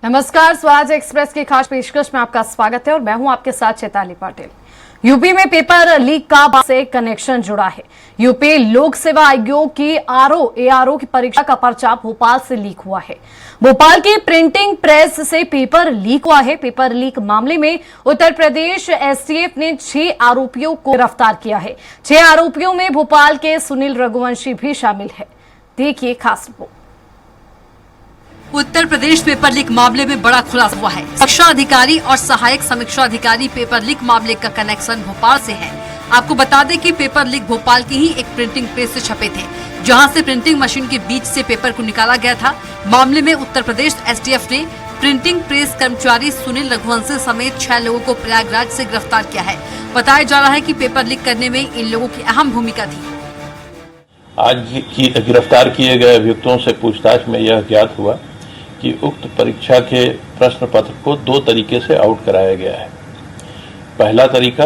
नमस्कार, स्वराज एक्सप्रेस की खास पेशकश में आपका स्वागत है और मैं हूं आपके साथ चैताली पाटिल। यूपी में पेपर लीक का से कनेक्शन जुड़ा है। यूपी लोक सेवा आयोग की एआरओ की परीक्षा का पर्चा भोपाल से लीक हुआ है। भोपाल की प्रिंटिंग प्रेस से पेपर लीक हुआ है। पेपर लीक मामले में उत्तर प्रदेश एसटीएफ ने 6 आरोपियों को गिरफ्तार किया है। 6 आरोपियों में भोपाल के सुनील रघुवंशी भी शामिल है। देखिए खास report. Uttar Pradesh paper leak मामले में बड़ा खुलासा हुआ है। समीक्षा अधिकारी और सहायक समीक्षा अधिकारी पेपर लीक मामले का कनेक्शन भोपाल से है। आपको बता दें कि पेपर लीक भोपाल की ही एक प्रिंटिंग प्रेस से छपे थे, जहां से प्रिंटिंग मशीन के बीच से पेपर को निकाला गया था। मामले में उत्तर प्रदेश एसटीएफ ने प्रिंटिंग प्रेस कर्मचारी सुनील रघुवंशी समेत 6 लोगों को प्रयागराज से गिरफ्तार किया है। बताया जा रहा है कि पेपर लीक करने में इन लोगों की अहम भूमिका थी। आज गिरफ्तार किए गए अभियुक्तों से पूछताछ में यह ज्ञात हुआ कि उक्त परीक्षा के प्रश्न पत्र को 2 तरीके से आउट कराया गया है। पहला तरीका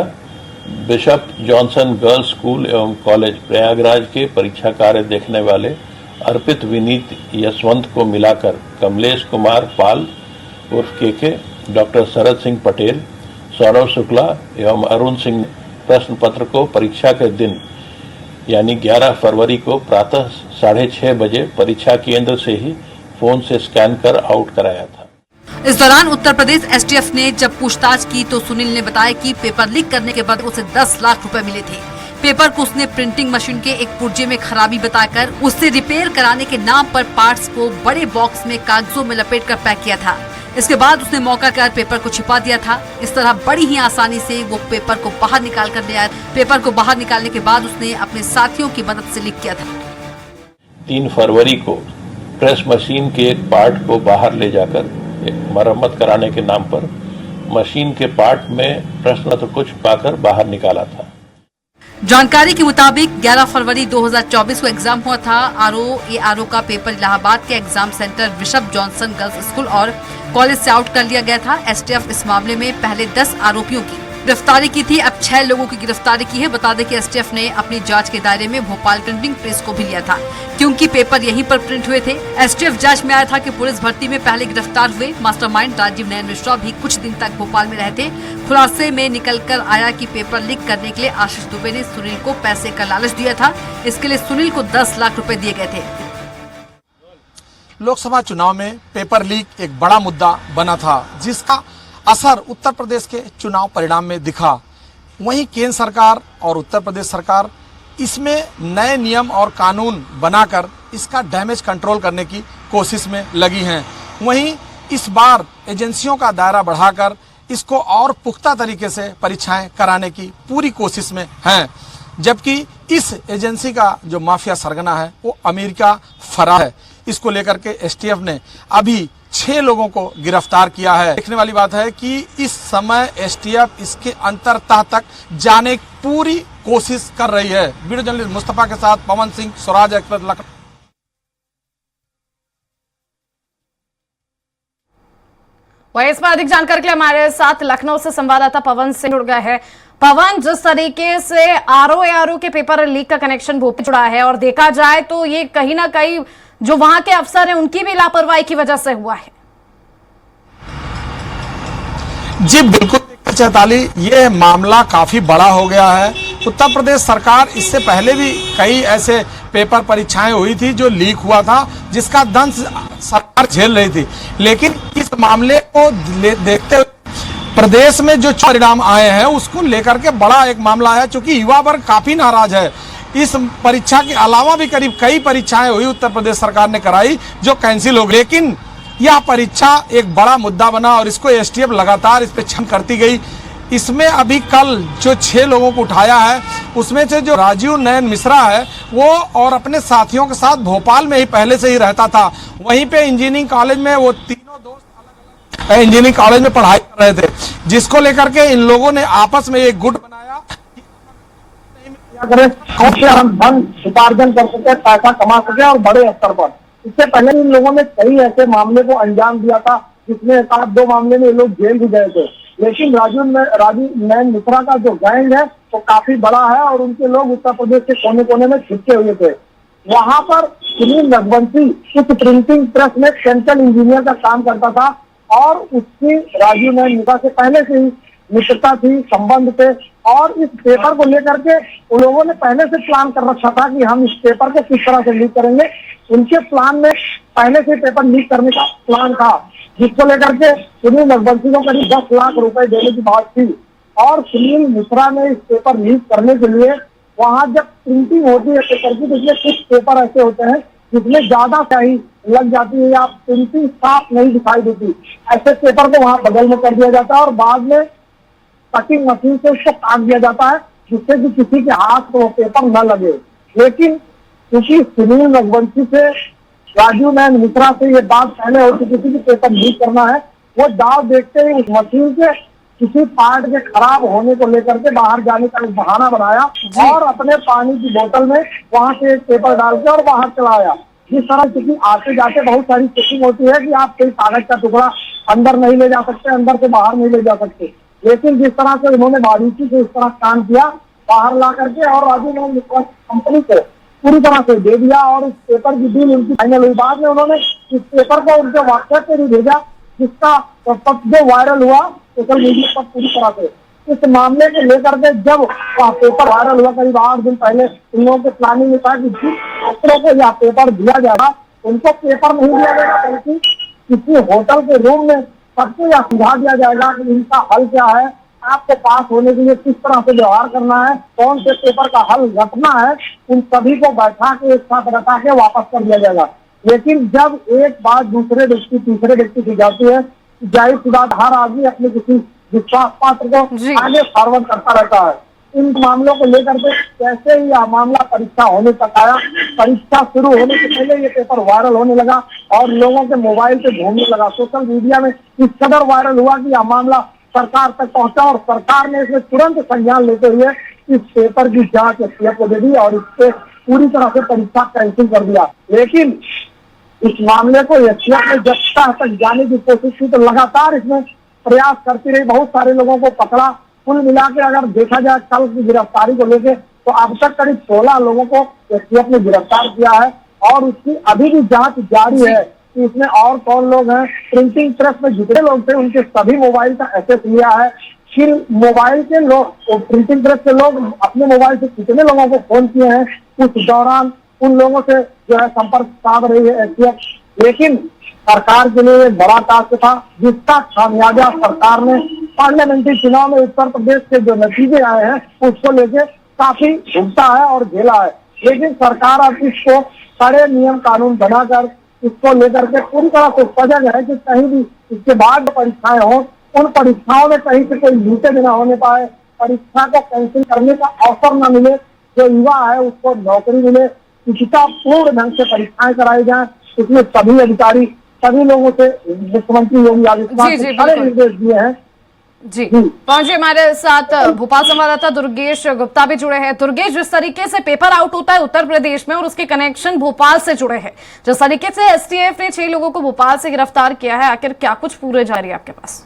बिशप जॉनसन गर्ल्स स्कूल एवं कॉलेज प्रयागराज के परीक्षा कार्य देखने वाले अर्पित विनीत यशवंत को मिलाकर कमलेश कुमार पाल उर्फ के, डॉक्टर शरद सिंह पटेल, सौरव शुक्ला एवं अरुण सिंह प्रश्न पत्र को परीक्षा के दिन यानी 11 फरवरी को प्रातः 6:30 बजे परीक्षा केंद्र से ही फोन से स्कैन कर आउट कराया था। इस दौरान उत्तर प्रदेश एसटीएफ ने जब पूछताछ की तो सुनील ने बताया कि पेपर लीक करने के बाद उसे 10 लाख रुपए मिले थे। पेपर को उसने प्रिंटिंग मशीन के एक पुर्जे में खराबी बताकर उससे रिपेयर कराने के नाम पर पार्ट्स को बड़े बॉक्स में कागजों में लपेट कर पैक किया था। इसके बाद उसने मौका कर पेपर को छिपा दिया था। इस तरह बड़ी ही आसानी से वो पेपर को बाहर निकाल कर ले आया। पेपर को बाहर निकालने के बाद उसने अपने साथियों की मदद से लीक किया था। 3 फरवरी को प्रेस मशीन के एक पार्ट को बाहर ले जाकर मरम्मत कराने के नाम पर मशीन के पार्ट में प्रश्न पत्र को छुपाकर बाहर निकाला था। जानकारी के मुताबिक 11 फरवरी 2024 को एग्जाम हुआ था। एआरओ का पेपर इलाहाबाद के exam centre bishop Johnson girls school और कॉलेज से आउट कर लिया गया था। एसटीएफ इस मामले में पहले 10 आरोपियों की गिरफ्तारी की थी, अब 6 लोगों की गिरफ्तारी की है। बता दें कि एसटीएफ ने अपनी जांच के दायरे में भोपाल प्रिंटिंग प्रेस को भी लिया था, क्योंकि पेपर यहीं पर प्रिंट हुए थे। एसटीएफ जांच में आया था कि पुलिस भर्ती में पहले गिरफ्तार हुए मास्टरमाइंड राजीव नयन मिश्रा भी कुछ दिन तक भोपाल में रहे थे। खुलासे में निकल कर आया कि पेपर लीक करने के लिए आशीष दुबे ने सुनील को पैसे का लालच दिया था। इसके लिए सुनील को 10 लाख रुपए दिए गए थे। लोकसभा चुनाव में पेपर लीक एक बड़ा मुद्दा बना था, जिसका असर उत्तर प्रदेश के चुनाव परिणाम में दिखा। वहीं केंद्र सरकार और उत्तर प्रदेश सरकार इसमें नए नियम और कानून बनाकर इसका डैमेज कंट्रोल करने की कोशिश में लगी हैं। वहीं इस बार एजेंसियों का दायरा बढ़ाकर इसको और पुख्ता तरीके से परीक्षाएं कराने की पूरी कोशिश में हैं। जबकि इस एजेंसी का जो माफिया सरगना है वो अमेरिका फरार है। इसको लेकर के एसटीएफ ने अभी 6 लोगों को गिरफ्तार किया है। देखने वाली बात है कि इस समय एसटीएफ इसके अंतरतः तक जाने की पूरी कोशिश कर रही है। वीडियो जर्नलिस्ट मुस्तफा के साथ पवन सिंह, स्वराज एक्सप्रेस, लखनऊ। वही इसमें अधिक जानकारी के लिए हमारे साथ लखनऊ से संवाददाता पवन सिंह जुड़ गए हैं। पवन, जिस तरीके से एआरओ के पेपर लीक का कनेक्शन भोपाल जुड़ा है और देखा जाए तो ये कहीं ना कहीं जो वहां के अफसर हैं उनकी भी लापरवाही की वजह से हुआ है। जी बिल्कुल चैताली, ये मामला काफी बड़ा हो गया है। उत्तर प्रदेश सरकार इससे पहले भी कई ऐसे पेपर परीक्षाएं हुई थी जो लीक हुआ था, जिसका दंश सरकार झेल रही थी। लेकिन इस मामले को देखते हुए प्रदेश में जो परिणाम आए हैं उसको लेकर के बड़ा एक मामला है, चूंकि युवा वर्ग काफी नाराज है। इस परीक्षा के अलावा भी करीब कई परीक्षाएं हुई उत्तर प्रदेश सरकार ने कराई जो कैंसिल हो गई, लेकिन यह परीक्षा एक बड़ा मुद्दा बना और इसको एसटीएफ लगातार इस पे छान करती गई। इसमें अभी कल जो 6 लोगों को उठाया है उसमें से जो राजीव नयन मिश्रा है वो और अपने साथियों के साथ भोपाल में ही पहले से ही रहता था। वहीं पे इंजीनियरिंग कॉलेज में वो तीनों दोस्त अलग अलग इंजीनियरिंग कॉलेज में पढ़ाई कर रहे थे, जिसको लेकर के इन लोगों ने आपस में एक गुट बनाया हम धन उपार्जन कर सके, पैसा कमा सके और बड़े स्तर पर। इससे पहले इन लोगों ने कई ऐसे मामले को अंजाम दिया था जिसमें 1-2 मामले में ये लोग जेल भी गए थे। लेकिन राजीव नयन मिश्रा का जो गैंग है वो काफी बड़ा है और उनके लोग उत्तर प्रदेश के कोने कोने में छिपके हुए थे। वहां पर सुनील रघुवंशी कुछ प्रिंटिंग प्रेस में सेंट्रल इंजीनियर का काम करता था और उसकी राजीव नयन मिश्रा से पहले से ही मित्रता थी, संबंध थे। और इस पेपर को लेकर के उन लोगों ने पहले से प्लान कर रखा था कि हम इस पेपर को किस तरह से लीक करेंगे। उनके प्लान में पहले से पेपर लीक करने का प्लान था, जिसको लेकर के सुनील रघुवंशी को करीब 10 लाख रुपए देने की बात थी। और सुनील मिश्रा ने इस पेपर लीक करने के लिए वहां जब प्रिंटिंग होती है पेपर की, तो इसमें कुछ पेपर ऐसे होते हैं जिसमें ज्यादा स्याही लग जाती है या प्रिंटिंग साफ नहीं दिखाई देती। ऐसे पेपर को वहां बगल में कर दिया जाता है और बाद में कटिंग मशीन से उसको काट दिया जाता है, जिससे कि किसी के हाथ को पेपर न लगे। लेकिन क्योंकि सुनील रघुवंशी से राजीव नयन मिश्रा से ये बात पहले हो चुकी थी कि पेपर लीक करना है, वो दाव देखते ही उस मशीन के किसी पार्ट के खराब होने को लेकर के बाहर जाने का एक बहाना बनाया और अपने पानी की बोतल में वहां से एक पेपर डाल के और बाहर चला आया। जिस तरह क्योंकि आते जाते बहुत सारी चेकिंग होती है कि आप कोई कागज का टुकड़ा अंदर नहीं ले जा सकते, अंदर से बाहर नहीं ले जा सकते। लेकिन जिस तरह से उन्होंने बारीकी से इस तरह काम किया, बाहर ला करके और राजीव नयन मिश्रा कंपनी को पूरी तरह से दे दिया और इस पेपर की डील उनकी फाइनल हुई। बाद में उन्होंने इस पेपर को उनके व्हाट्सएप पे भी भेजा, जिसका जो वायरल हुआ सोशल मीडिया पर पूरी तरह से। इस मामले को लेकर के जब पेपर वायरल हुआ करीब 8 दिन पहले, इन लोगों के प्लानिंग में था कि जिस छात्रों को यह पेपर दिया जाएगा उनको पेपर नहीं दिया जाएगा, बल्कि किसी होटल के रूम में सबको यह सुझा दिया जाएगा कि इनका हल क्या है, आपको पास होने के लिए किस तरह से व्यवहार करना है, कौन से पेपर का हल रखना है, उन सभी को बैठा के एक साथ रखा के वापस कर दिया जाएगा। लेकिन जब एक बात दूसरे व्यक्ति तीसरे व्यक्ति की जाती है, जाहिर सी बात हर आदमी अपने किसी विश्वास पात्र को आगे फॉरवर्ड करता रहता है। इन मामलों को लेकर के कैसे ही यह मामला परीक्षा होने तक आया, परीक्षा शुरू होने से पहले ये पेपर वायरल होने लगा और लोगों के मोबाइल पे घूमने लगा। सोशल मीडिया में इस कदर वायरल हुआ कि यह मामला सरकार तक पहुंचा और सरकार ने इसमें तुरंत संज्ञान लेते हुए इस पेपर की जांच एसटीएफ को दे दी और इससे पूरी तरह से परीक्षा कैंसिल कर दिया। लेकिन इस मामले को एसटीएफ ने जब तक जाने की कोशिश की तो लगातार इसमें प्रयास करती रही, बहुत सारे लोगों को पकड़ा। कुल मिला के अगर देखा जाए कल की गिरफ्तारी को लेके तो अब तक करीब 16 लोगों को एसटीएफ ने गिरफ्तार किया है और उसकी अभी भी जांच जारी है कि इसमें और कौन लोग हैं। प्रिंटिंग प्रेस में जितने लोग थे उनके सभी मोबाइल का एक्सेस लिया है। फिर मोबाइल के लोग, प्रिंटिंग प्रेस के लोग अपने मोबाइल से कितने लोगों को फोन किए हैं, उस दौरान उन लोगों से जो है संपर्क साध रही है एसटीएफ। लेकिन सरकार के लिए एक बड़ा टास्क था, जिसका खामियाजा सरकार ने पार्लियामेंट्री चुनाव में उत्तर प्रदेश के जो नतीजे आए हैं उसको लेके काफी भुगता है और झेला है। लेकिन सरकार अब इसको कड़े नियम कानून बनाकर इसको लेकर के पूरी तरह से सजग है कि कहीं भी इसके बाद परीक्षाएं हो, उन परीक्षाओं में कहीं से कोई लीकेज न होने पाए, परीक्षा को कैंसिल करने का अवसर न मिले, जो युवा है उसको नौकरी मिले, शिक्षा पूर्ण ढंग से परीक्षाएं कराई जाए। इसमें सभी अधिकारी सभी लोगों से मुख्यमंत्री योगी आदित्यनाथ ने कड़े निर्देश दिए हैं। जी पहुंचे हमारे साथ भोपाल संवाददाता दुर्गेश गुप्ता भी जुड़े हैं। दुर्गेश, जिस तरीके से पेपर आउट होता है उत्तर प्रदेश में और उसके कनेक्शन भोपाल से जुड़े हैं, जिस तरीके से एसटीएफ ने 6 लोगों को भोपाल से गिरफ्तार किया है, आखिर क्या कुछ पूरे जारी है आपके पास?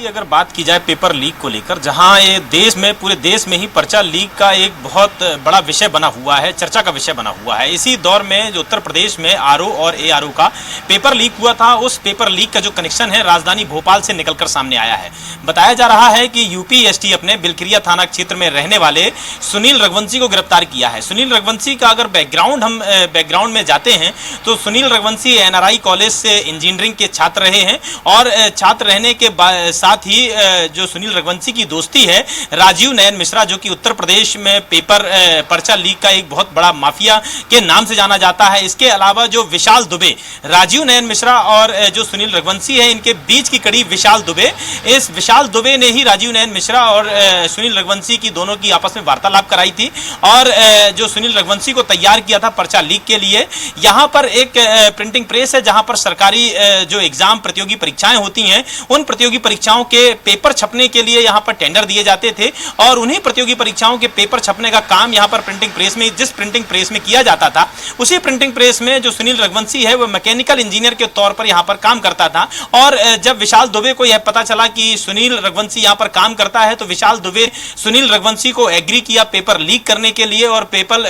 अगर बात की जाए पेपर लीक को लेकर, जहां ये देश में पूरे देश में ही पर्चा लीक का एक बहुत बड़ा विषय बना हुआ है, चर्चा का विषय बना हुआ है। इसी दौर में जो उत्तर प्रदेश में आरओ और एआरओ का पेपर लीक हुआ था, उस पेपर लीक का जो कनेक्शन है राजधानी भोपाल से निकलकर सामने आया है। बताया जा रहा है कि यूपी एसटीएफ ने बिलखिरिया थाना क्षेत्र में रहने वाले सुनील रघुवंशी को गिरफ्तार किया है। सुनील रघुवंशी का अगर बैकग्राउंड में जाते हैं तो सुनील रघुवंशी एनआरआई कॉलेज से इंजीनियरिंग के छात्र रहे हैं और छात्र रहने के साथ ही जो सुनील रघुवंशी की दोस्ती है राजीव नयन मिश्रा, जो कि उत्तर प्रदेश में पेपर पर्चा लीक का एक बहुत बड़ा माफिया के नाम से जाना जाता है। इसके अलावा जो विशाल दुबे, राजीव नयन मिश्रा और जो सुनील रघुवंशी है, इनके बीच की कड़ी विशाल दुबे, इस विशाल दुबे ने ही राजीव नयन मिश्रा और सुनील रघुवंशी की दोनों की आपस में वार्तालाप कराई थी और जो सुनील रघुवंशी को तैयार किया था पर्चा लीक के लिए। यहाँ पर एक प्रिंटिंग प्रेस है जहां पर सरकारी जो एग्जाम प्रतियोगी परीक्षाएं होती हैं, उन प्रतियोगी परीक्षाओं परीक्षाओं के पेपर छपने के लिए यहाँ पर टेंडर दिए जाते थे और उन्हीं प्रतियोगी परीक्षाओं के पेपर छपने का काम यहाँ पर प्रिंटिंग प्रेस में, जिस प्रिंटिंग प्रेस में किया जाता था, उसी प्रिंटिंग प्रेस में जो सुनील रघुवंशी है वो मैकेनिकल इंजीनियर के तौर पर यहाँ पर काम करता था। और जब विशाल दुबे को यह पता चला कि सुनील रघुवंशी यहाँ पर काम करता है तो विशाल दुबे सुनील रघुवंशी को एग्री किया पेपर लीक करने के लिए। और पेपर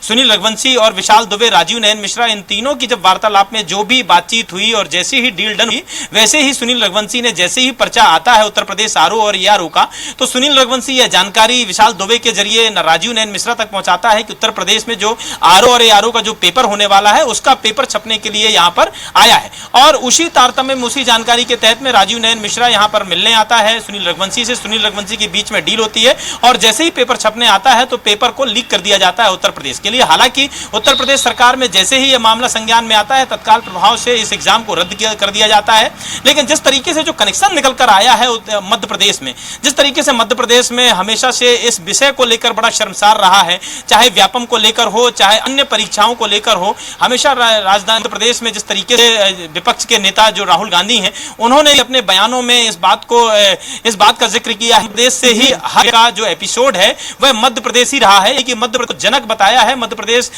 सुनील रघुवंशी और विशाल दुबे, राजीव नयन मिश्रा, इन तीनों की जब वार्तालाप में जो भी बातचीत हुई और जैसे ही डील डन हुई, वैसे ही सुनील रघुवंशी ने, जैसे ही पर्चा आता है उत्तर प्रदेश आरओ और एआरओ का, तो सुनील रघुवंशी यह जानकारी विशाल दुबे के जरिए राजीव नयन मिश्रा तक पहुंचाता है कि उत्तर प्रदेश में जो आरओ और एआरओ का जो पेपर होने वाला है उसका पेपर छपने के लिए यहां पर आया है। और उसी तारतम्य में, उसी जानकारी के तहत में राजीव नयन मिश्रा यहां पर मिलने आता है सुनील रघुवंशी से। सुनील रघुवंशी के बीच में डील होती है और जैसे ही पेपर छपने आता है तो पेपर को लीक कर दिया जाता है उत्तर प्रदेश के लिए। हालांकि उत्तर प्रदेश सरकार में जैसे ही यह मामला संज्ञान में आता है तत्काल प्रभाव से इस एग्जाम को रद्द कर दिया जाता है। लेकिन जिस तरीके से जो कनेक्शन निकल कर आया है मध्य प्रदेश में, जिस तरीके से मध्य प्रदेश में हमेशा से इस विषय को लेकर बड़ा शर्मसार रहा है, चाहे व्यापम को लेकर हो, चाहे अन्य परीक्षाओं को लेकर हो, हमेशा राजधानी मध्य प्रदेश में जिस तरीके से विपक्ष के नेता जो राहुल गांधी हैं, उन्होंने अपने बयानों में इस बात का जिक्र किया है, देश से ही हर का जो एपिसोड है वह मध्य प्रदेश ही रहा है कि मध्य प्रदेश जनक बताया है। मध्य प्रदेश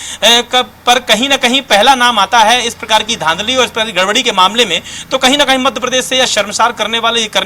पर कहीं ना कहीं पहला नाम आता है इस प्रकार की धांधली और इस प्रकार की गड़बड़ी के मामले में, तो कहीं ना कहीं मध्य प्रदेश से यह शर्मसार करने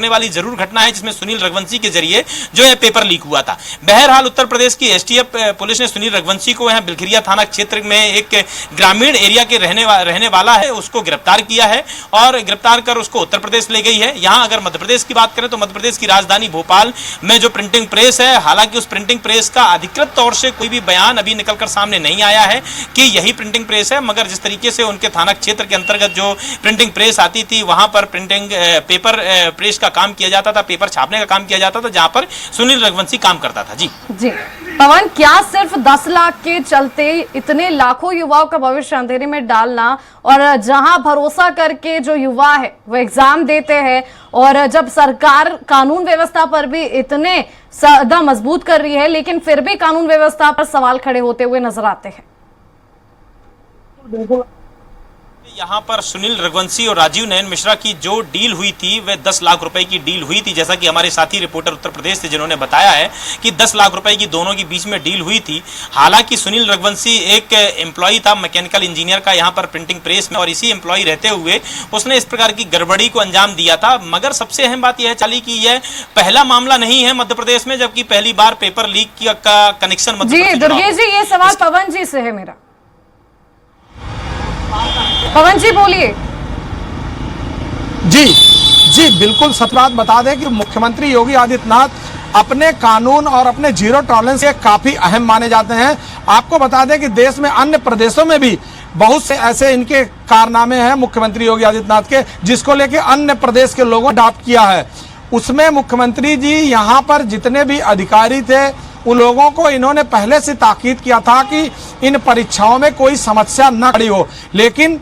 वाली जरूर घटना है जिसमें सुनील रघुवंशी के जरिए जो है पेपर लीक हुआ था। बहरहाल उत्तर प्रदेश की एसटीएफ पुलिस ने सुनील रघुवंशी को यहाँ बिलखिरिया थाना क्षेत्र में एक ग्रामीण एरिया के रहने वाला है, उसको गिरफ्तार किया है और गिरफ्तार कर उसको उत्तर प्रदेश ले गई है। यहाँ अगर मध्य प्रदेश की बात करें तो मध्य प्रदेश की राजधानी भोपाल में जो प्रिंटिंग प्रेस है, हालांकि उस प्रिंटिंग प्रेस का अधिकृत तौर से कोई भी बयान अभी निकलकर सामने नहीं आया है कि यही प्रिंटिंग प्रेस है, मगर जिस तरीके से उनके थाना क्षेत्र के अंतर्गत जो प्रिंटिंग प्रेस आती थी वहां पर प्रिंटिंग पेपर प्रेस का काम किया जाता था, पेपर छापने का काम किया जाता था, जहां पर सुनील रघुवंशी काम करता था। जी पवन, क्या सिर्फ 10 लाख के चलते इतने लाखों युवाओं का भविष्य अंधेरे में डालना, और जहां भरोसा करके जो युवा है वो एग्जाम देते हैं और जब सरकार कानून व्यवस्था पर भी इतने ज्यादा मजबूत कर रही है लेकिन फिर भी कानून व्यवस्था पर सवाल खड़े होते हुए नजर आते हैं? बिल्कुल यहाँ पर सुनील रघुवंशी और राजीव नयन मिश्रा की जो डील हुई थी वह 10 लाख रुपए की डील हुई थी, जैसा कि हमारे साथी रिपोर्टर उत्तर प्रदेश से जिन्होंने बताया है कि 10 लाख रुपए की दोनों के बीच में डील हुई थी। हालांकि सुनील रघुवंशी एक एम्प्लॉय था मैकेनिकल इंजीनियर का यहाँ पर प्रिंटिंग प्रेस में, और इसी एम्प्लॉय रहते हुए उसने इस प्रकार की गड़बड़ी को अंजाम दिया था। मगर सबसे अहम बात यह चली कि यह पहला मामला नहीं है मध्य प्रदेश में, जबकि पहली बार पेपर लीक का कनेक्शन मध्य प्रदेश। जी दुर्गेश जी, ये सवाल पवन जी से है मेरा। पवन जी बोलिए। जी बिल्कुल सच बात बता दें कि मुख्यमंत्री योगी आदित्यनाथ अपने कानून और अपने जीरो टॉलरेंस के काफी अहम माने जाते हैं। आपको बता दें कि देश में अन्य प्रदेशों में भी बहुत से ऐसे इनके कारनामे हैं मुख्यमंत्री योगी आदित्यनाथ के, जिसको लेके अन्य प्रदेश के लोगों ने अडॉप्ट किया है। उसमें मुख्यमंत्री जी यहाँ पर जितने भी अधिकारी थे उन लोगों को इन्होंने पहले से ताकीद किया था कि इन परीक्षाओं में कोई समस्या न खड़ी हो, लेकिन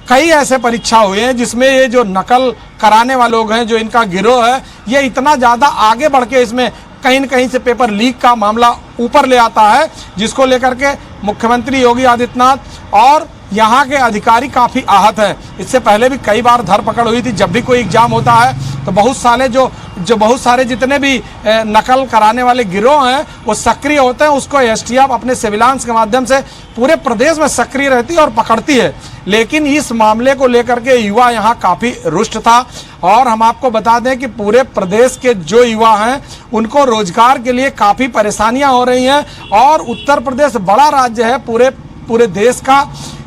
कई ऐसे परीक्षा हुए हैं जिसमें ये जो नकल कराने वाले लोग हैं, जो इनका गिरोह है, ये इतना ज़्यादा आगे बढ़ के इसमें कहीं न कहीं से पेपर लीक का मामला ऊपर ले आता है, जिसको लेकर के मुख्यमंत्री योगी आदित्यनाथ और यहाँ के अधिकारी काफ़ी आहत हैं। इससे पहले भी कई बार धरपकड़ हुई थी। जब भी कोई एग्जाम होता है तो बहुत सारे जितने भी नकल कराने वाले गिरोह हैं वो सक्रिय होते हैं। उसको एसटीएफ अपने सर्विलांस के माध्यम से पूरे प्रदेश में सक्रिय रहती है और पकड़ती है। लेकिन इस मामले को लेकर के युवा यहाँ काफ़ी रुष्ट था, और हम आपको बता दें कि पूरे प्रदेश के जो युवा हैं उनको रोजगार के लिए काफ़ी परेशानियाँ हो रही हैं। और उत्तर प्रदेश बड़ा राज्य है पूरे देश का,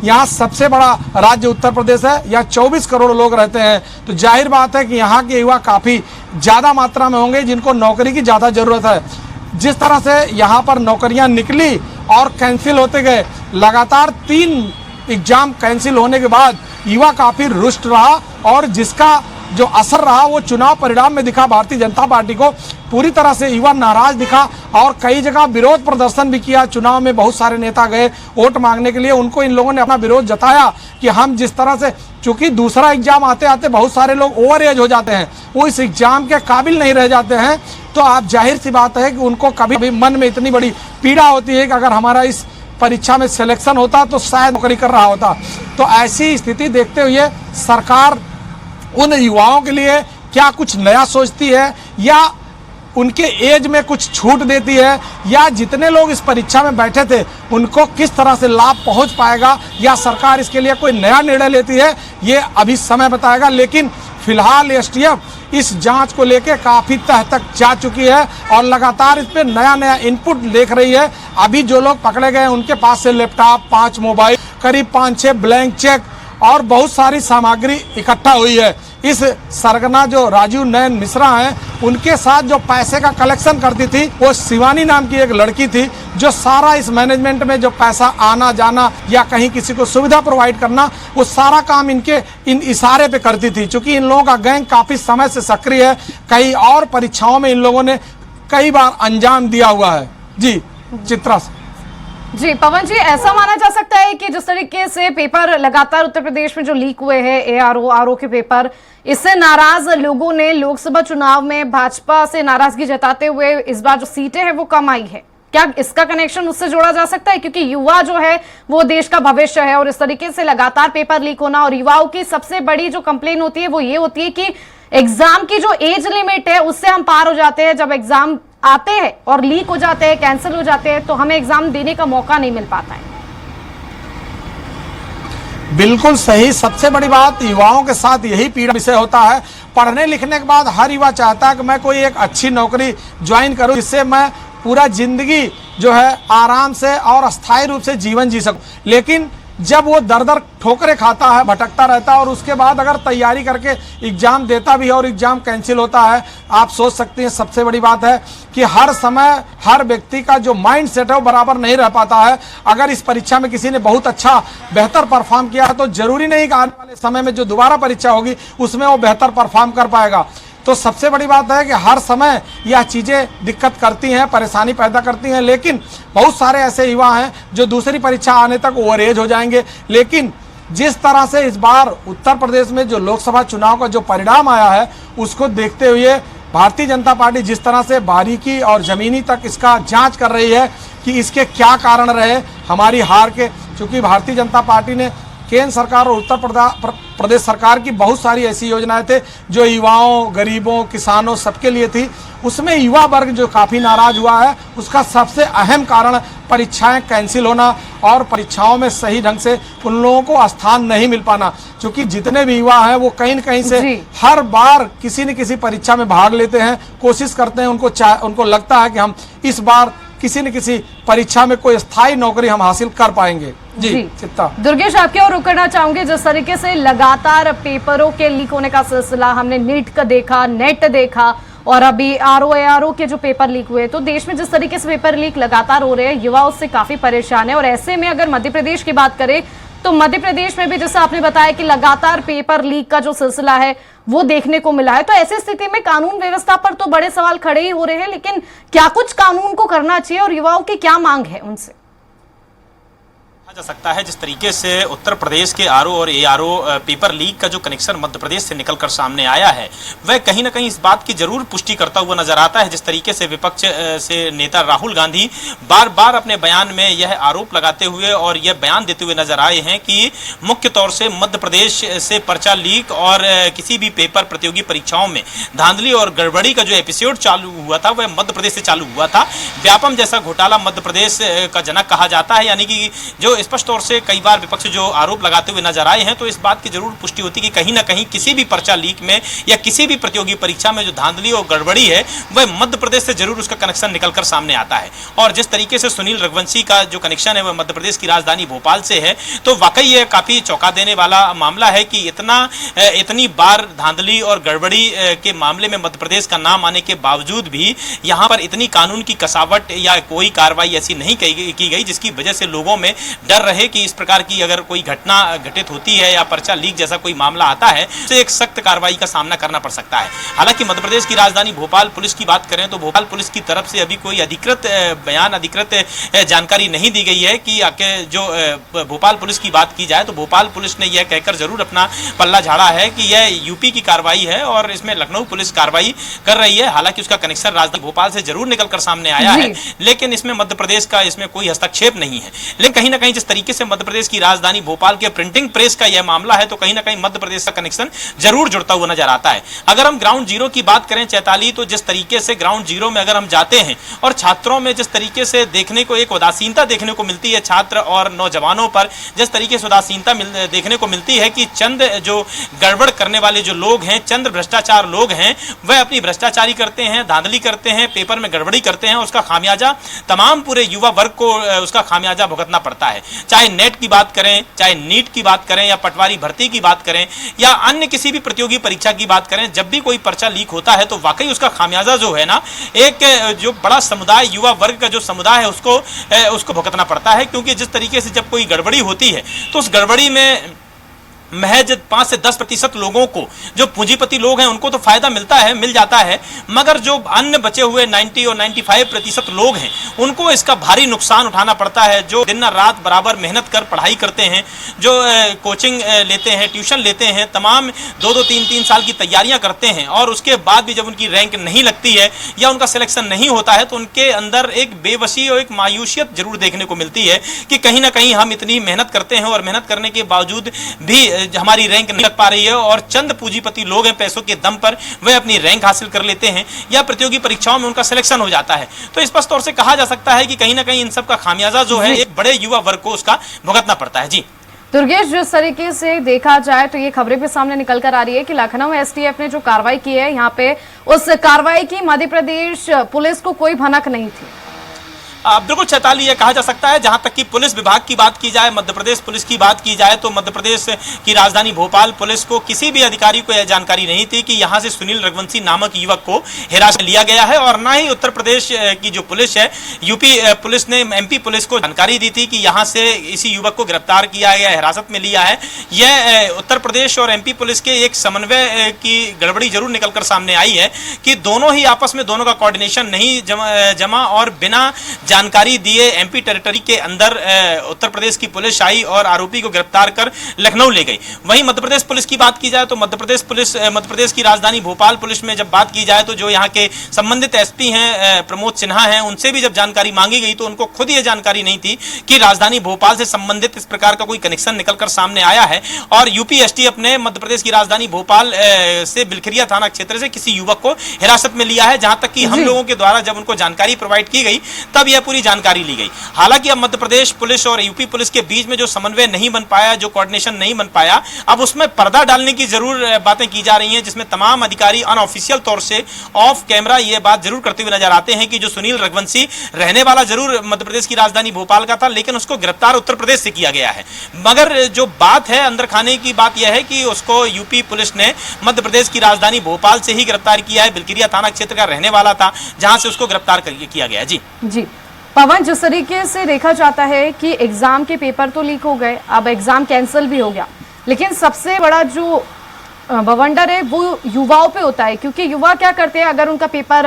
यहाँ सबसे बड़ा राज्य उत्तर प्रदेश है, यहाँ 24 करोड़ लोग रहते हैं। तो जाहिर बात है कि यहाँ के युवा काफ़ी ज़्यादा मात्रा में होंगे जिनको नौकरी की ज़्यादा ज़रूरत है। जिस तरह से यहाँ पर नौकरियाँ निकली और कैंसिल होते गए, लगातार 3 एग्जाम कैंसिल होने के बाद युवा काफ़ी रुष्ट रहा, और जिसका जो असर रहा वो चुनाव परिणाम में दिखा। भारतीय जनता पार्टी को पूरी तरह से युवा नाराज दिखा और कई जगह विरोध प्रदर्शन भी किया। चुनाव में बहुत सारे नेता गए वोट मांगने के लिए, उनको इन लोगों ने अपना विरोध जताया कि हम जिस तरह से, चूंकि दूसरा एग्जाम आते आते बहुत सारे लोग ओवर एज हो जाते हैं, वो इस एग्जाम के काबिल नहीं रह जाते हैं, तो आप जाहिर सी बात है कि उनको कभी भी मन में इतनी बड़ी पीड़ा होती है कि अगर हमारा इस परीक्षा में सिलेक्शन होता तो शायद नौकरी कर रहा होता। तो ऐसी स्थिति देखते हुए सरकार उन युवाओं के लिए क्या कुछ नया सोचती है या उनके एज में कुछ छूट देती है, या जितने लोग इस परीक्षा में बैठे थे उनको किस तरह से लाभ पहुंच पाएगा, या सरकार इसके लिए कोई नया निर्णय लेती है, ये अभी समय बताएगा। लेकिन फिलहाल एसटीएफ इस जांच को लेकर काफी तह तक जा चुकी है और लगातार इस पे नया नया इनपुट देख रही है। अभी जो लोग पकड़े गए उनके पास से लैपटॉप, 5 मोबाइल, करीब 5-6 ब्लैंक चेक और बहुत सारी सामग्री इकट्ठा हुई है। इस सरगना जो राजीव नयन मिश्रा हैं, उनके साथ जो पैसे का कलेक्शन करती थी वो शिवानी नाम की एक लड़की थी, जो सारा इस मैनेजमेंट में जो पैसा आना जाना या कहीं किसी को सुविधा प्रोवाइड करना, वो सारा काम इन इशारे पे करती थी। चूंकि इन लोगों का गैंग काफी समय से सक्रिय है, कई और परीक्षाओं में इन लोगों ने कई बार अंजाम दिया हुआ है। जी चित्रा जी पवन जी, ऐसा माना जा सकता है कि जिस तरीके से पेपर लगातार उत्तर प्रदेश में जो लीक हुए हैं, एआरओ आरओ के पेपर, इससे नाराज लोगों ने लोकसभा चुनाव में भाजपा से नाराजगी जताते हुए इस बार जो सीटें हैं वो कम आई है। क्या इसका कनेक्शन उससे जोड़ा जा सकता है? क्योंकि युवा जो है वो देश का भविष्य है और इस तरीके से लगातार पेपर लीक होना, और युवाओं की सबसे बड़ी जो कंप्लेन होती है वो ये होती है कि एग्जाम की जो एज लिमिट है उससे हम पार हो जाते हैं। जब एग्जाम आते हैं और लीक हो जाते हैं, कैंसिल हो जाते हैं, तो हमें एग्जाम देने का मौका नहीं मिल पाता है। बिल्कुल सही। सबसे बड़ी बात, युवाओं के साथ यही पीड़ा विषय होता है। पढ़ने लिखने के बाद हर युवा चाहता है कि मैं कोई एक अच्छी नौकरी ज्वाइन करूं, जिससे मैं पूरा जिंदगी जो है आराम से और अस्थायी रूप से जीवन जी सकूं। लेकिन जब वो दर दर ठोकरे खाता है, भटकता रहता है, और उसके बाद अगर तैयारी करके एग्जाम देता भी है और एग्जाम कैंसिल होता है, आप सोच सकते हैं। सबसे बड़ी बात है कि हर समय हर व्यक्ति का जो माइंड सेट है वो बराबर नहीं रह पाता है। अगर इस परीक्षा में किसी ने बहुत अच्छा बेहतर परफॉर्म किया है तो जरूरी नहीं कि आने वाले समय में जो दोबारा परीक्षा होगी उसमें वो बेहतर परफॉर्म कर पाएगा। तो सबसे बड़ी बात है कि हर समय यह चीज़ें दिक्कत करती हैं, परेशानी पैदा करती हैं। लेकिन बहुत सारे ऐसे युवा हैं जो दूसरी परीक्षा आने तक ओवर एज हो जाएंगे। लेकिन जिस तरह से इस बार उत्तर प्रदेश में जो लोकसभा चुनाव का जो परिणाम आया है उसको देखते हुए भारतीय जनता पार्टी जिस तरह से बारीकी और ज़मीनी तक इसका जांच कर रही है कि इसके क्या कारण रहे हमारी हार के। चूँकि भारतीय जनता पार्टी ने केंद्र सरकार और उत्तर प्रदेश सरकार की बहुत सारी ऐसी योजनाएं थे जो युवाओं, गरीबों, किसानों सबके लिए थी। उसमें युवा वर्ग जो काफ़ी नाराज हुआ है, उसका सबसे अहम कारण परीक्षाएं कैंसिल होना और परीक्षाओं में सही ढंग से उन लोगों को स्थान नहीं मिल पाना। क्योंकि जितने भी युवा हैं वो कहीं न कहीं से हर बार किसी न किसी परीक्षा में भाग लेते हैं, कोशिश करते हैं, उनको लगता है कि हम इस बार किसी न किसी परीक्षा में कोई स्थायी नौकरी हम हासिल कर पाएंगे। जी चित्ता। दुर्गेश, आपके और रुक करना चाहूंगे। जिस तरीके से लगातार पेपरों के लीक होने का सिलसिला हमने नीट का देखा, नेट देखा, और अभी आरओ के जो पेपर लीक हुए, तो देश में जिस तरीके से पेपर लीक लगातार हो रहे हैं, युवा उससे काफी परेशान है। और ऐसे में अगर मध्य प्रदेश की बात करें तो मध्य प्रदेश में भी जैसे आपने बताया कि लगातार पेपर लीक का जो सिलसिला है वो देखने को मिला है। तो ऐसी स्थिति में कानून व्यवस्था पर तो बड़े सवाल खड़े ही हो रहे हैं, लेकिन क्या कुछ कानून को करना चाहिए और युवाओं की क्या मांग है उनसे? जा सकता है जिस तरीके से उत्तर प्रदेश के आरओ और एआरओ पेपर लीक का जो कनेक्शन मध्य प्रदेश से निकलकर सामने आया है वह कहीं ना कहीं इस बात की जरूर पुष्टि करता हुआ नजर आता है। जिस तरीके से विपक्ष से नेता राहुल गांधी बार बार अपने बयान में यह आरोप लगाते हुए और यह बयान देते हुए नजर आए हैं कि मुख्य तौर से मध्य प्रदेश से पर्चा लीक और किसी भी पेपर प्रतियोगी परीक्षाओं में धांधली और गड़बड़ी का जो एपिसोड चालू हुआ था वह मध्य प्रदेश से चालू हुआ था। व्यापम जैसा घोटाला मध्य प्रदेश का जनक कहा जाता है। यानी कि जो स्पष्ट तौर से कई बार विपक्ष जो आरोप लगाते हुए नजर आए हैं, तो इस बात की जरूर पुष्टि होती कि कहीं ना कहीं किसी भी पर्चा लीक में या किसी भी प्रतियोगी परीक्षा में जो धांधली और गड़बड़ी है वह मध्य प्रदेश से जरूर उसका कनेक्शन निकलकर सामने आता है। और जिस तरीके से सुनील रघुवंशी का जो कनेक्शन है वह मध्य प्रदेश की राजधानी भोपाल से है, तो वाकई यह काफी चौंका देने वाला मामला है कि इतनी बार धांधली और गड़बड़ी के मामले में मध्य प्रदेश का नाम आने के बावजूद भी यहाँ पर इतनी कानून की कसावट या कोई कार्रवाई ऐसी नहीं की गई जिसकी वजह से लोगों में डर रहे कि इस प्रकार की अगर कोई घटना घटित होती है या पर्चा लीक जैसा कोई मामला आता है तो एक सख्त कार्रवाई का सामना करना पड़ सकता है। हालांकि मध्य प्रदेश की राजधानी भोपाल पुलिस की बात करें तो भोपाल पुलिस की तरफ से अभी कोई अधिकृत बयान, अधिकृत जानकारी नहीं दी गई है कि जो भोपाल पुलिस की बात की जाए तो भोपाल पुलिस ने यह कहकर जरूर अपना पल्ला झाड़ा है कि यह यूपी की कार्रवाई है और इसमें लखनऊ पुलिस कार्रवाई कर रही है। हालांकि उसका कनेक्शन राजधानी भोपाल से जरूर निकलकर सामने आया है, लेकिन इसमें मध्य प्रदेश का इसमें कोई हस्तक्षेप नहीं है। लेकिन कहीं ना कहीं जिस तरीके से मध्य प्रदेश की राजधानी भोपाल के प्रिंटिंग प्रेस का यह मामला है, तो कहीं ना कहीं मध्य प्रदेश का कनेक्शन जरूर जुड़ता हुआ नजर आता है। अगर हम ग्राउंड जीरो की बात करें चैताली, तो जिस तरीके से ग्राउंड जीरो में अगर हम जाते हैं और छात्रों में जिस तरीके से देखने को एक उदासीनता देखने को मिलती है, छात्र और नौजवानों पर जिस तरीके से उदासीनता देखने को मिलती है कि चंद जो गड़बड़ करने वाले जो लोग हैं, चंद भ्रष्टाचार लोग हैं, वह अपनी भ्रष्टाचारी करते हैं, धांधली करते हैं, पेपर में गड़बड़ी करते हैं, उसका खामियाजा तमाम पूरे युवा वर्ग को उसका खामियाजा भुगतना पड़ता है। चाहे नेट की बात करें, चाहे नीट की बात करें, या पटवारी भर्ती की बात करें, या अन्य किसी भी प्रतियोगी परीक्षा की बात करें, जब भी कोई पर्चा लीक होता है तो वाकई उसका खामियाजा जो है ना, एक जो बड़ा समुदाय, युवा वर्ग का जो समुदाय है, उसको भुगतना पड़ता है। क्योंकि जिस तरीके से जब कोई गड़बड़ी होती है तो उस गड़बड़ी में महज 5 से 10% लोगों को, जो पूंजीपति लोग हैं, उनको तो फायदा मिल जाता है, मगर जो अन्य बचे हुए 90 और 95% लोग हैं, उनको इसका भारी नुकसान उठाना पड़ता है। जो दिन रात बराबर मेहनत कर पढ़ाई करते हैं, जो कोचिंग लेते हैं, ट्यूशन लेते हैं, तमाम 2-2, 3-3 साल की तैयारियां करते हैं, और उसके बाद भी जब उनकी रैंक नहीं लगती है या उनका सिलेक्शन नहीं होता है, तो उनके अंदर एक बेबसी और एक मायूसियत जरूर देखने को मिलती है कि कहीं ना कहीं हम इतनी मेहनत करते हैं और मेहनत करने के बावजूद भी हमारी रैंक नहीं लग पा रही है, और चंद पूंजीपति लोग हैं, पैसों के दम पर वह अपनी रैंक हासिल कर लेते हैं या प्रतियोगी परीक्षाओं में उनका सिलेक्शन हो जाता है। तो स्पष्ट तौर से कहा जा सकता है कि कहीं ना कहीं इन सब का खामियाजा जो है एक बड़े युवा वर्ग को उसका भुगतना पड़ता है। जी दुर्गेश, जिस तरीके से देखा जाए तो ये खबरें भी सामने निकल कर आ रही है कि लखनऊ एसटीएफ ने जो कार्रवाई की है, यहाँ पे उस कार्रवाई की मध्य प्रदेश पुलिस को कोई भनक नहीं थी। बिल्कुल चैताली, यह कहा जा सकता है, जहां तक कि पुलिस विभाग की बात की जाए, मध्य प्रदेश पुलिस की बात की जाए, तो मध्य प्रदेश की राजधानी भोपाल पुलिस को किसी भी अधिकारी को यह जानकारी नहीं थी कि यहां से सुनील रघुवंशी नामक युवक को हिरासत में लिया गया है, और ना ही उत्तर प्रदेश की जो पुलिस है, यूपी पुलिस ने एमपी पुलिस को जानकारी दी थी कि यहां से इसी युवक को गिरफ्तार किया गया, हिरासत में लिया है। यह उत्तर प्रदेश और एमपी पुलिस के एक समन्वय की गड़बड़ी जरूर निकलकर सामने आई है कि दोनों ही आपस में, दोनों का कोऑर्डिनेशन नहीं जमा, और बिना जानकारी दिए एमपी टेरिटरी के अंदर उत्तर प्रदेश की पुलिस आई और आरोपी को गिरफ्तार कर लखनऊ ले गई। वहीं मध्य प्रदेश पुलिस की बात की जाए तो मध्य प्रदेश की राजधानी भोपाल पुलिस में जब बात की जाए तो जो यहाँ के संबंधित एसपी हैं प्रमोद सिन्हा हैं, उनसे भी जब जानकारी मांगी गई तो उनको खुद ये जानकारी नहीं थी कि राजधानी भोपाल से संबंधित इस प्रकार का कोई कनेक्शन निकलकर सामने आया है। और यूपी एसटीएफ ने मध्य प्रदेश की राजधानी भोपाल से बिलखिरिया थाना क्षेत्र से किसी युवक को हिरासत में लिया है, जहां तक कि हम लोगों के द्वारा जब उनको जानकारी प्रोवाइड की गई तब यह पूरी जानकारी ली गई। हालांकि अब मध्य प्रदेश पुलिस और यूपी पुलिस के बीच में जो समन्वय नहीं बन पाया, जो कोऑर्डिनेशन नहीं बन पाया, अब उसमें पर्दा डालने की जरूर बातें की जा रही हैं, जिसमें तमाम अधिकारी अनऑफिशियल तौर से ऑफ कैमरा ये बात जरूर करते हुए नजर आते हैं कि जो सुनील रघुवंशी रहने वाला जरूर मध्य प्रदेश की राजधानी भोपाल का था, लेकिन उसको गिरफ्तार उत्तर प्रदेश से किया गया है। मगर जो बात है अंदर खाने की, बात यह है कि उसको यूपी पुलिस ने मध्य प्रदेश की राजधानी भोपाल से ही गिरफ्तार किया है। बिलखिरिया थाना क्षेत्र का रहने वाला था, जहां से उसको गिरफ्तार किया गया। जी पवन, जिस तरीके से देखा जाता है कि एग्जाम के पेपर तो लीक हो गए, अब एग्जाम कैंसिल भी हो गया, लेकिन सबसे बड़ा जो बवंडर है वो युवाओं पे होता है, क्योंकि युवा क्या करते हैं, अगर उनका पेपर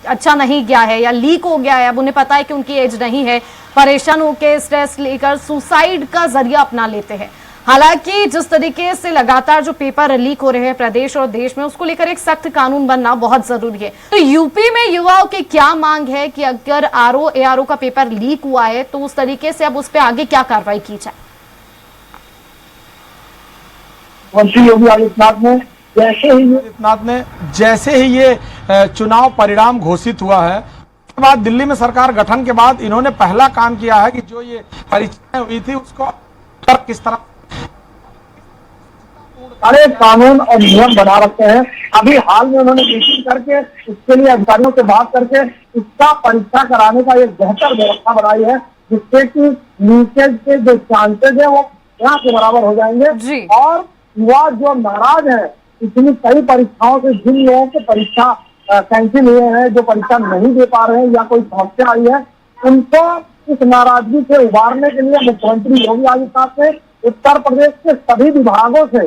अच्छा नहीं गया है या लीक हो गया है, अब उन्हें पता है कि उनकी एज नहीं है, परेशान होकर स्ट्रेस लेकर सुसाइड का जरिया अपना लेते हैं। हालांकि जिस तरीके से लगातार जो पेपर लीक हो रहे हैं प्रदेश और देश में, उसको लेकर एक सख्त कानून बनना बहुत जरूरी है। तो यूपी में युवाओं की क्या मांग है कि अगर आरओ एआरओ का पेपर लीक हुआ है तो उस तरीके से अब उस पर आगे क्या कार्रवाई की जाए? योगी आदित्यनाथ ने जैसे ही ये चुनाव परिणाम घोषित हुआ है, उसके बाद दिल्ली में सरकार गठन के बाद इन्होंने पहला काम किया है कि जो ये परीक्षाएं हुई थी उसको किस तरह सारे कानून और नियम बना रखते हैं। अभी हाल में उन्होंने मीटिंग करके इसके लिए अधिकारियों से बात करके इसका परीक्षा कराने का एक बेहतर व्यवस्था बनाई है, जिससे कि लीकेज के जो चांसेज है वो यहाँ के बराबर हो जाएंगे। और युवा जो नाराज है इतनी कई परीक्षाओं से, जिन लोगों के परीक्षा कैंसिल हुए हैं, जो परीक्षा नहीं दे पा रहे हैं या कोई समस्या आई है, उनको इस नाराजगी से उबारने के लिए मुख्यमंत्री योगी आदित्यनाथ ने उत्तर प्रदेश के सभी विभागों से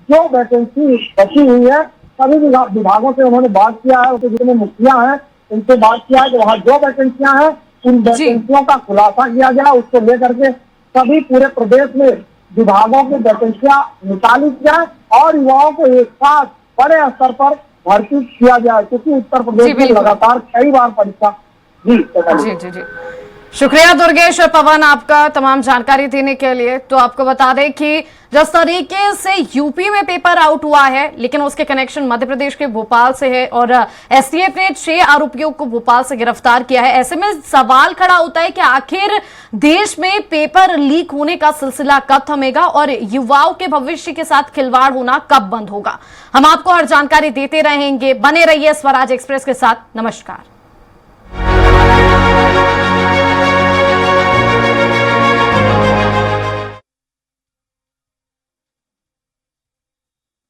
जो वैकेंसी बची हुई है, सभी विभागों से उन्होंने बात किया है, उसके जितने मुखिया हैं उनसे बात किया है कि वहाँ जो वैकेंसियां हैं उन वैकेंसियों का खुलासा किया गया, उसको लेकर के सभी पूरे प्रदेश में विभागों की वैकेंसियां निकाली जाए और युवाओं को एक साथ बड़े स्तर पर भर्ती किया जाए, क्योंकि उत्तर प्रदेश में लगातार कई बार परीक्षा। जी। शुक्रिया दुर्गेश और पवन आपका तमाम जानकारी देने के लिए। तो आपको बता दें कि जिस तरीके से यूपी में पेपर आउट हुआ है, लेकिन उसके कनेक्शन मध्य प्रदेश के भोपाल से है और एसटीएफ ने 6 आरोपियों को भोपाल से गिरफ्तार किया है। ऐसे में सवाल खड़ा होता है कि आखिर देश में पेपर लीक होने का सिलसिला कब थमेगा और युवाओं के भविष्य के साथ खिलवाड़ होना कब बंद होगा। हम आपको हर जानकारी देते रहेंगे। बने रहिए स्वराज एक्सप्रेस के साथ। नमस्कार।